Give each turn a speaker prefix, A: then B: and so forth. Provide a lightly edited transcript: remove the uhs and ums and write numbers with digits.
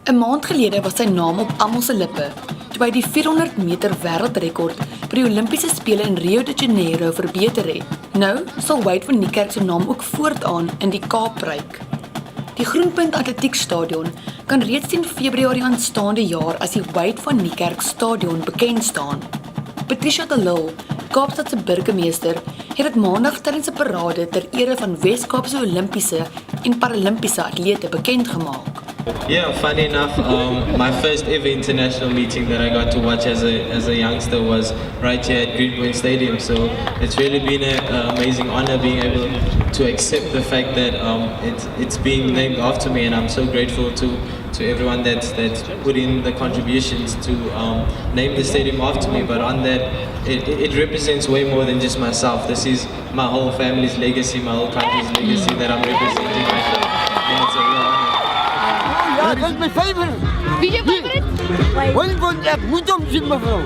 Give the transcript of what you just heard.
A: 'n Maand gelede was sy naam op almal se lippe toe hy die 400 meter wêreldrekord by die Olimpiese Spele in Rio de Janeiro verbeter het. Nou sal Wade van Niekerk se naam ook voortaan in die Kaap pryk. Die Groenpunt Atletiekstadion kan reeds teen Februarie aanstaande jaar as die Wade van Niekerk Stadion bekend staan. Patricia de Lille, Kaapstad se burgemeester, het dit Maandag tydens 'n parade ter ere van Wes-Kaapse Olimpiese en Paralimpiese atlete bekend gemaak.
B: Yeah, funny enough, my first ever international meeting that I got to watch as a youngster was right here at Greenpoint Stadium. So it's really been an amazing honor being able to accept the fact that it's being named after me, and I'm so grateful to everyone that's put in the contributions to name the stadium after me. But on that, it represents way more than just myself. This is my whole family's legacy, my whole country's legacy that I'm representing right now, and it's a real honor.
C: Ja, dat is mijn favorite.
D: Wie is je favorite?
C: Wilbon, ik moet hem zien, mevrouw.